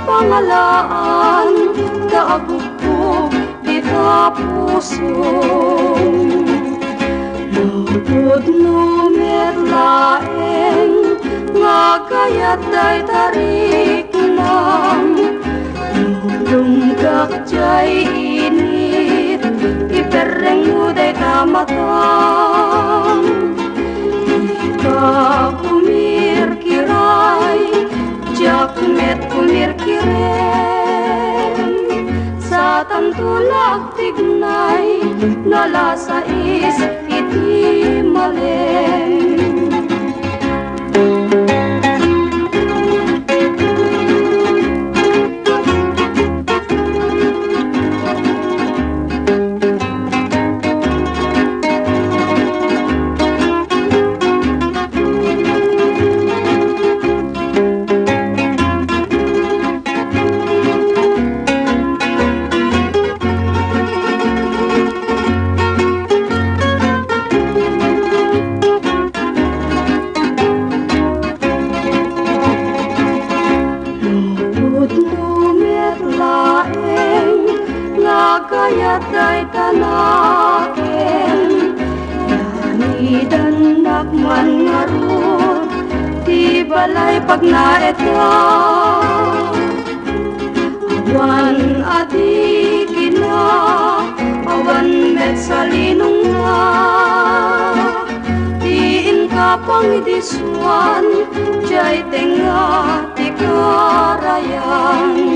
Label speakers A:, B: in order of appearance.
A: pangalaan kaagugtog di ka puso. Lupod no merlaeng nga kayat day tarik lang. Lulunggak jay init ipereng mo day tamatang. Ika kumir kiray jakmet kumir kirem sa tantulag tignay nalasais iti malem. Kayat day tanaken yanidan nakman ngarut di balay pag naeta. Awan adikin na awan met salinong na diin ka pang idiswan jay tenga ti karayan.